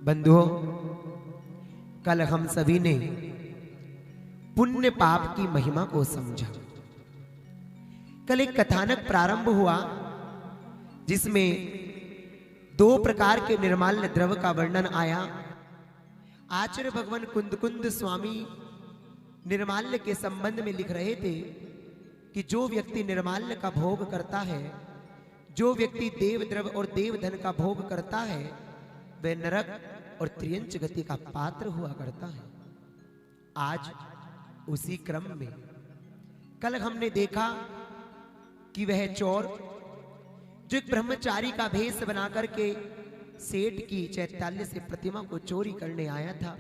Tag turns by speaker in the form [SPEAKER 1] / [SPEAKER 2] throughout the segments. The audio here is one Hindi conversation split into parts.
[SPEAKER 1] बंधुओं, कल हम सभी ने पुण्य पाप की महिमा को समझा। कल एक कथानक प्रारंभ हुआ जिसमें दो प्रकार के निर्माल्य द्रव का वर्णन आया। आचार्य भगवान कुंद स्वामी निर्माल्य के संबंध में लिख रहे थे कि जो व्यक्ति निर्माल्य का भोग करता है, जो व्यक्ति देव द्रव और देव धन का भोग करता है, वह नरक और त्रियंच गति का पात्र हुआ करता है। आज उसी क्रम में कल हमने देखा कि वह चोर जो एक ब्रह्मचारी का भेष बना करके सेठ की चैताल्य से प्रतिमा को चोरी करने आया था,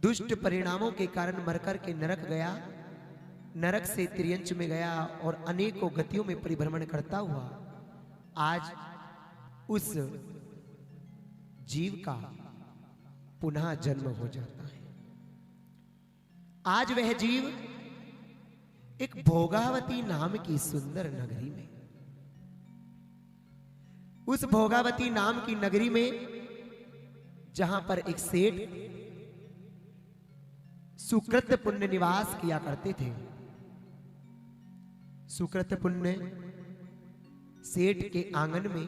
[SPEAKER 1] दुष्ट परिणामों के कारण मरकर के नरक गया, नरक से त्रियंच में गया और अनेकों गतियों में परिभ्रमण करता हुआ आज उस जीव का पुनः जन्म हो जाता है। आज वह जीव एक भोगावती नाम की सुंदर नगरी में, उस भोगावती नाम की नगरी में जहां पर एक सेठ सुकृत पुण्य निवास किया करते थे। सुकृत पुण्य सेठ के आंगन में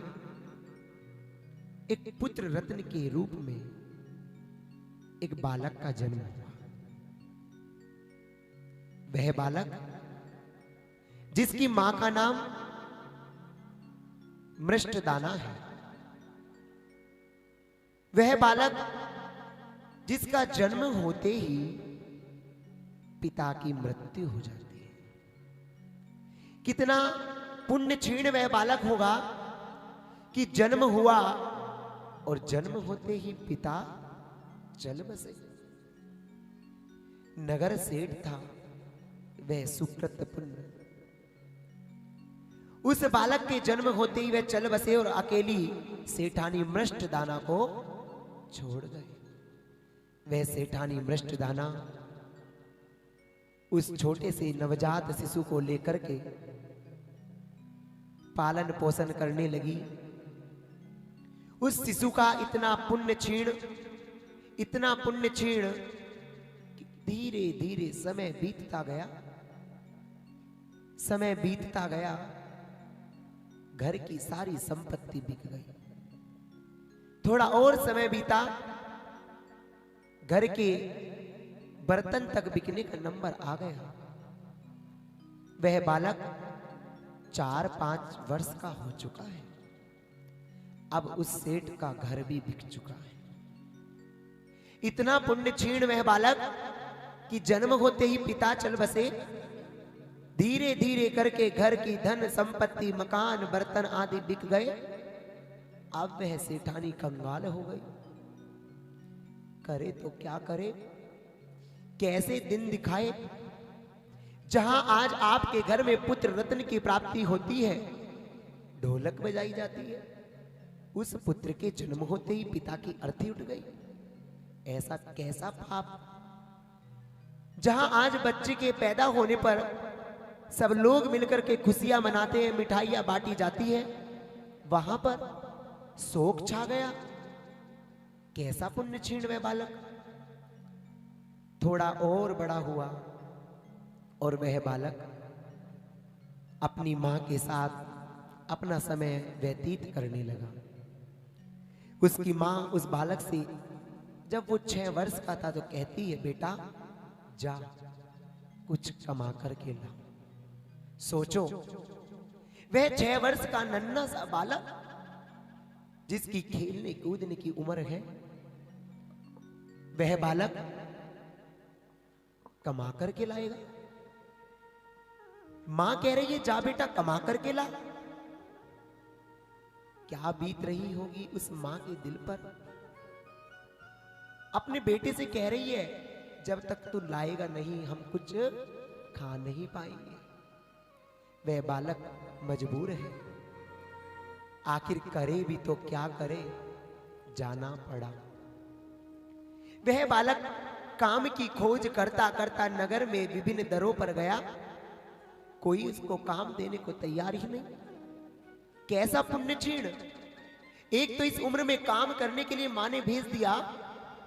[SPEAKER 1] एक पुत्र रत्न के रूप में एक बालक का जन्म हुआ। वह बालक जिसकी मां का नाम मृष्टदाना है, वह बालक जिसका जन्म होते ही पिता की मृत्यु हो जाती है। कितना पुण्य क्षीण वह बालक होगा कि जन्म हुआ और जन्म होते ही पिता चल बसे। नगर सेठ था वह सुकृत पुण्य, उस बालक के जन्म होते ही वह चल बसे और अकेली सेठानी मृष्टदाना को छोड़ गए। वह सेठानी मृष्टदाना उस छोटे से नवजात शिशु को लेकर के पालन पोषण करने लगी। उस शिशु का इतना पुण्य क्षीण कि धीरे धीरे समय बीतता गया, घर की सारी संपत्ति बिक गई। थोड़ा और समय बीता, घर के बर्तन तक बिकने का नंबर आ गया। वह बालक 4-5 वर्ष का हो चुका है। अब उस सेठ का घर भी बिक चुका है। इतना पुण्य क्षीण वह बालक कि जन्म होते ही पिता चल बसे। धीरे धीरे करके घर की धन संपत्ति, मकान, बर्तन आदि बिक गए। अब वह सेठानी कंगाल हो गई। करे तो क्या करे, कैसे दिन दिखाए। जहां आज आपके घर में पुत्र रत्न की प्राप्ति होती है, ढोलक बजाई जाती है, उस पुत्र के जन्म होते ही पिता की अर्थी उठ गई। ऐसा कैसा पाप। जहां आज बच्चे के पैदा होने पर सब लोग मिलकर के खुशियां मनाते हैं, मिठाइयां बांटी जाती है, वहां पर शोक छा गया। कैसा पुण्य क्षीण वह बालक। थोड़ा और बड़ा हुआ और वह बालक अपनी मां के साथ अपना समय व्यतीत करने लगा। उसकी मां उस बालक से जब वो 6 वर्ष का था तो कहती है, बेटा जा कुछ कमा करके ला। सोचो, वह 6 वर्ष का नन्हा सा बालक जिसकी खेलने कूदने की उम्र है, वह बालक कमा करके लाएगा। मां कह रही है, जा बेटा कमा करके ला। क्या बीत रही होगी उस मां के दिल पर। अपने बेटे से कह रही है, जब तक तू लाएगा नहीं हम कुछ खा नहीं पाएंगे। वह बालक मजबूर है, आखिर करे भी तो क्या करे, जाना पड़ा। वह बालक काम की खोज करता करता नगर में विभिन्न दरों पर गया। कोई उसको काम देने को तैयार ही नहीं। कैसा पुण्य क्षीण। एक तो इस उम्र में काम करने के लिए माँ ने भेज दिया,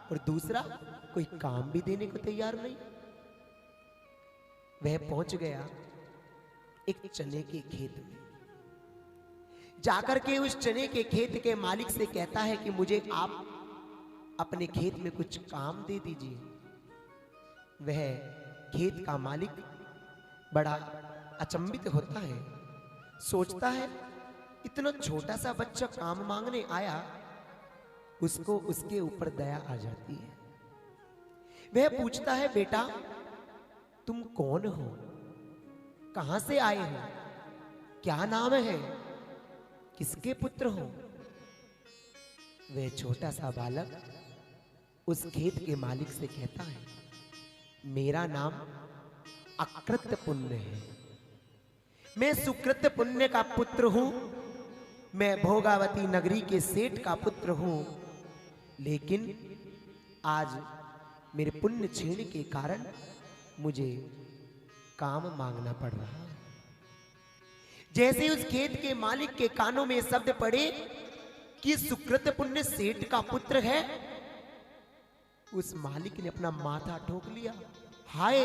[SPEAKER 1] और दूसरा कोई काम भी देने को तैयार नहीं। वह पहुंच गया एक चने के खेत में। जाकर के उस चने के खेत के मालिक से कहता है कि मुझे आप अपने खेत में कुछ काम दे दीजिए। वह खेत का मालिक बड़ा अचंभित होता है, सोचता है इतना छोटा सा बच्चा काम मांगने आया, उसको उसके ऊपर दया आ जाती है। वह पूछता है, बेटा तुम कौन हो, कहां से आए हो, क्या नाम है, किसके पुत्र हो? वह छोटा सा बालक उस खेत के मालिक से कहता है, मेरा नाम अकृत पुण्य है, मैं सुकृत पुण्य का पुत्र हूं, मैं भोगावती नगरी के सेठ का पुत्र हूं, लेकिन आज मेरे पुण्य क्षीण के कारण मुझे काम मांगना पड़ रहा है। जैसे उस खेत के मालिक के कानों में शब्द पड़े कि सुकृत पुण्य सेठ का पुत्र है, उस मालिक ने अपना माथा ठोक लिया। हाय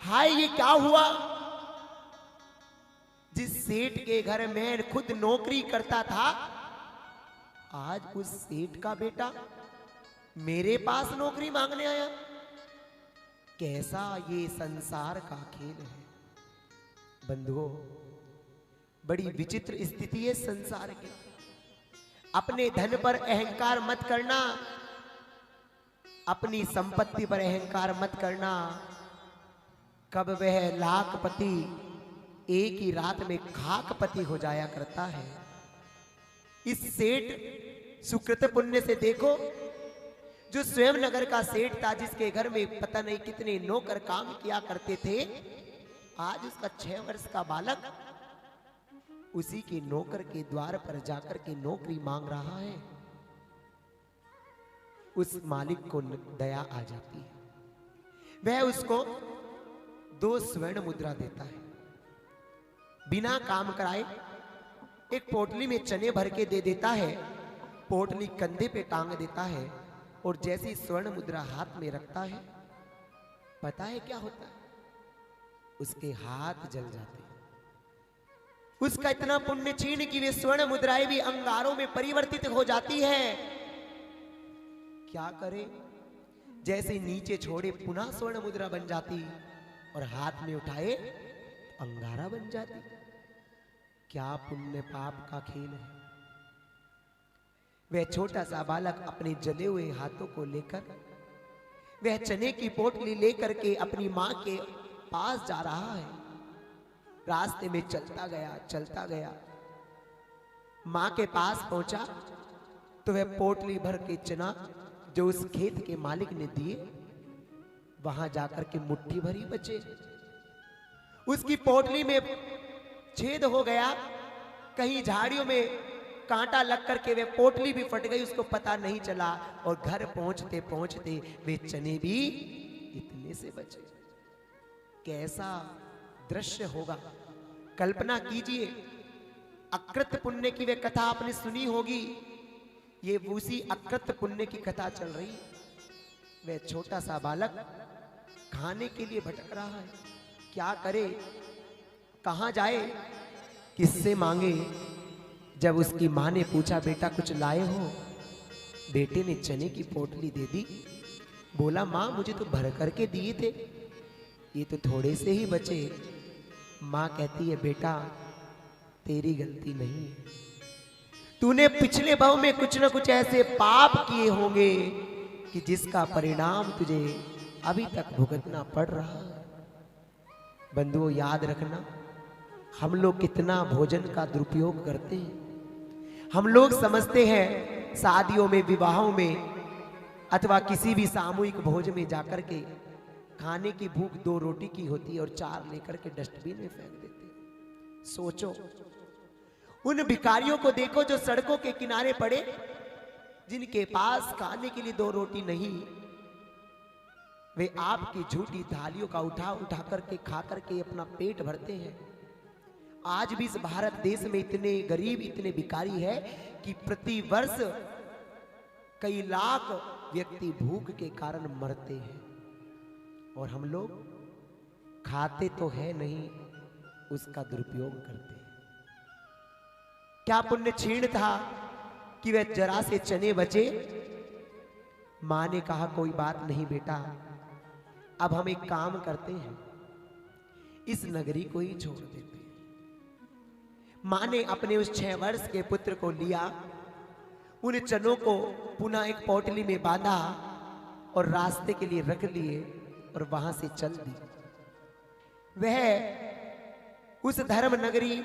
[SPEAKER 1] हाय, ये क्या हुआ? जिस सेठ के घर में खुद नौकरी करता था, आज उस सेठ का बेटा मेरे पास नौकरी मांगने आया। कैसा ये संसार का खेल है बंधुओं, बड़ी विचित्र स्थिति है संसार की। अपने धन पर अहंकार मत करना, अपनी संपत्ति पर अहंकार मत करना। कब वह लाखपति एक ही रात में खाकपति हो जाया करता है। इस सेठ सुकृत पुण्य से देखो, जो स्वयं नगर का सेठ था, जिसके घर में पता नहीं कितने नौकर काम किया करते थे, आज उसका 6 वर्ष का बालक उसी के नौकर के द्वार पर जाकर के नौकरी मांग रहा है। उस मालिक को दया आ जाती है, वह उसको 2 स्वर्ण मुद्रा देता है। बिना काम कराए एक पोटली में चने भर के दे देता है, पोटली कंधे पे टांग देता है, और जैसी स्वर्ण मुद्रा हाथ में रखता है, पता है क्या होता है? उसके हाथ जल जाते हैं। उसका इतना पुण्य क्षीण कि वे स्वर्ण मुद्राएं भी अंगारों में परिवर्तित हो जाती है। क्या करे? जैसे नीचे छोड़े पुनः स्वर्ण मुद्रा बन जाती, और हाथ में उठाए अंगारा बन जाती। क्या पुण्य पाप का खेल है। वह छोटा सा बालक अपने जले हुए हाथों को लेकर, वह चने की पोटली लेकर के अपनी मां के पास जा रहा है। रास्ते में चलता गया, मां के पास पहुंचा तो वह पोटली भर के चना जो उस खेत के मालिक ने दिए, वहां जाकर के मुट्ठी भरी बचे। उसकी पोटली में छेद हो गया, कहीं झाड़ियों में कांटा लग करके वे पोटली भी फट गई, उसको पता नहीं चला, और घर पहुंचते पहुंचते वे चने भी इतने से बचे। कैसा दृश्य होगा, कल्पना कीजिए। अकृत पुण्य की वे कथा आपने सुनी होगी, ये उसी अकृत पुण्य की कथा चल रही। वह छोटा सा बालक खाने के लिए भटक रहा है, क्या करे, कहां जाए, किससे मांगे। जब उसकी मां ने पूछा, बेटा कुछ लाए हो? बेटे ने चने की पोटली दे दी। बोला, मां मुझे तो भर करके दिए थे, ये तो थोड़े से ही बचे। मां कहती है, बेटा तेरी गलती नहीं है, तूने पिछले भाव में कुछ न कुछ ऐसे पाप किए होंगे कि जिसका परिणाम तुझे अभी तक भुगतना पड़ रहा है। बंधुओं याद रखना, हम लोग कितना भोजन का दुरुपयोग करते हैं। हम लोग समझते हैं शादियों में, विवाहों में, अथवा किसी भी सामूहिक भोज में जाकर के खाने की भूख 2 रोटी की होती है और 4 लेकर के डस्टबिन में फेंक देते हैं। सोचो, उन भिखारियों को देखो जो सड़कों के किनारे पड़े, जिनके पास खाने के लिए 2 रोटी नहीं, वे आपकी झूठी थालियों का उठा उठा करके खा करके अपना पेट भरते हैं। आज भी इस भारत देश में इतने गरीब, इतने भिखारी है कि प्रति वर्ष कई लाख व्यक्ति भूख के कारण मरते हैं, और हम लोग खाते तो है नहीं, उसका दुरुपयोग करते हैं। क्या पुण्य क्षीण था कि वह जरा से चने बचे। मां ने कहा कोई बात नहीं बेटा, अब हम एक काम करते हैं, इस नगरी को ही छोड़ देते हैं। मां ने अपने उस 6 वर्ष के पुत्र को लिया, उन चनों को पुनः एक पोटली में बांधा और रास्ते के लिए रख लिए और वहां से चल दी। वह उस धर्म नगरी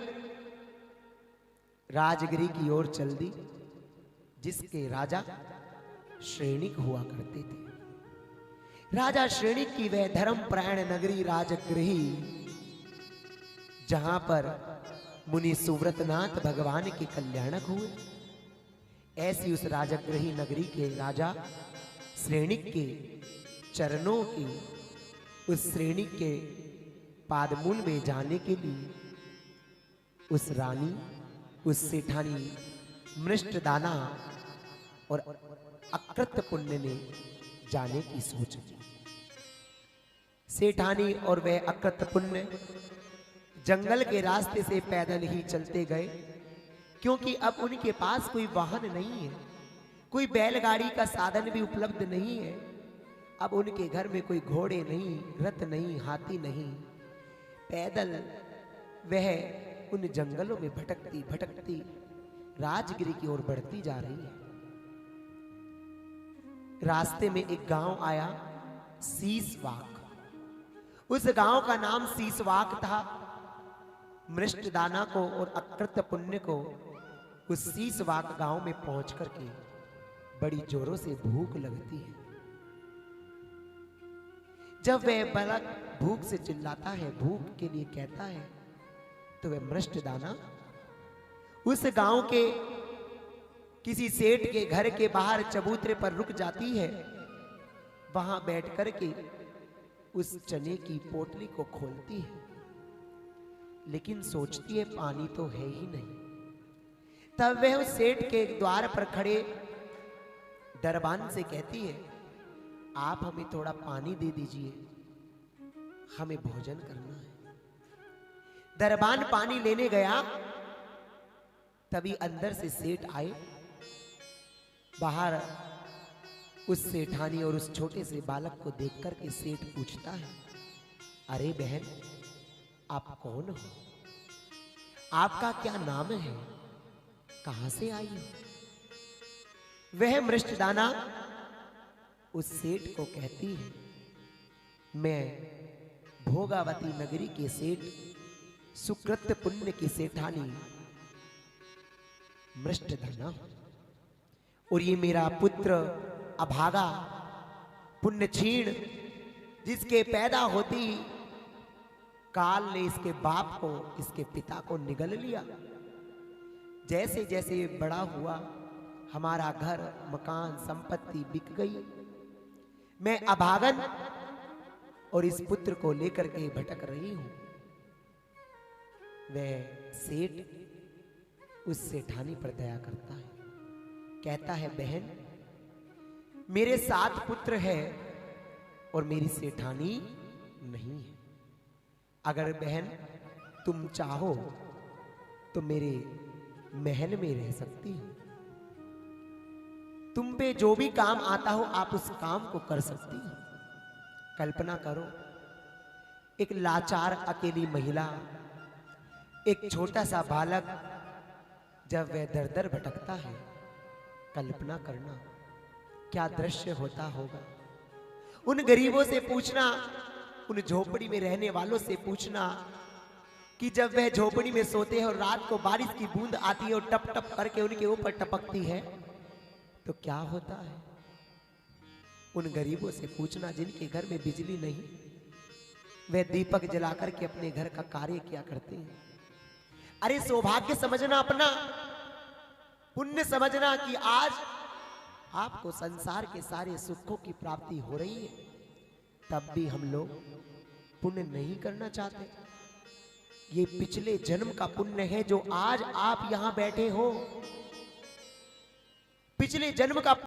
[SPEAKER 1] राजगिरी की ओर चल दी, जिसके राजा श्रेणिक हुआ करते थे। राजा श्रेणिक की वह धर्मपरायण नगरी राजगृही, जहां पर मुनि सुव्रतनाथ भगवान के कल्याणक हुए, ऐसी उस राजगृही नगरी के राजा श्रेणिक के चरणों की, उस श्रेणिक के पादमूल में जाने के लिए उस रानी, उस सेठानी मृष्टदाना और अकृत पुण्य ने जाने की सोच की। सेठानी और वह अकृत पुण्य जंगल के रास्ते से पैदल ही चलते गए, क्योंकि अब उनके पास कोई वाहन नहीं है, कोई बैलगाड़ी का साधन भी उपलब्ध नहीं है। अब उनके घर में कोई घोड़े नहीं, रथ नहीं, हाथी नहीं, पैदल वह उन जंगलों में भटकती भटकती राजगिरी की ओर बढ़ती जा रही है। रास्ते में एक गांव आया, शीशवाक। उस गांव का नाम शीशवाक था। मृष्टदाना को और अकृत पुण्य को उस शीशवाक गांव में पहुंच करके बड़ी जोरों से भूख लगती है। जब वह बालक भूख से चिल्लाता है, भूख के लिए कहता है, तो वह मृष्टदाना उस गांव के किसी सेठ के घर के बाहर चबूतरे पर रुक जाती है। वहां बैठ करके उस चने की पोटली को खोलती है, लेकिन सोचती है पानी तो है ही नहीं। तब वह उस सेठ के द्वार पर खड़े दरबान से कहती है, आप हमें थोड़ा पानी दे दीजिए, हमें भोजन करना है। दरबान पानी लेने गया, तभी अंदर से सेठ आए। बाहर उस सेठानी और उस छोटे से बालक को देख करके सेठ पूछता है, अरे बहन, आप कौन हो? आपका क्या नाम है? कहां से आई हो? वह मृष्टदाना उस सेठ को कहती है, मैं भोगावती नगरी के सेठ सुकृत पुण्य की सेठानी मृष्टदाना, और ये मेरा पुत्र अभागा पुण्य क्षीण, जिसके पैदा होती काल ने इसके बाप को, इसके पिता को निगल लिया। जैसे जैसे ये बड़ा हुआ, हमारा घर, मकान, संपत्ति बिक गई। मैं अभागन और इस पुत्र को लेकर के भटक रही हूं। वह सेठ उस सेठानी पर दया करता है, कहता है, बहन, मेरे 7 पुत्र है और मेरी सेठानी नहीं है। अगर बहन तुम चाहो तो मेरे महल में रह सकती हो। तुम पे जो भी काम आता हो आप उस काम को कर सकती हो। कल्पना करो, एक लाचार अकेली महिला, एक छोटा सा बालक, जब वह दर दर भटकता है, कल्पना करना क्या दृश्य होता होगा। उन गरीबों से पूछना, उन झोपड़ी में रहने वालों से पूछना कि जब वह झोपड़ी में सोते हैं और रात को बारिश की बूंद आती है और टप टप करके उनके ऊपर टपकती है, तो क्या होता है। उन गरीबों से पूछना जिनके घर में बिजली नहीं, वे दीपक जला करके अपने घर का कार्य किया करते हैं। अरे सौभाग्य समझना, अपना पुण्य समझना कि आज आपको संसार के सारे सुखों की प्राप्ति हो रही है, तब भी हम लोग पुण्य नहीं करना चाहते। ये पिछले जन्म का पुण्य है जो आज आप यहां बैठे हो। पिछले जन्म का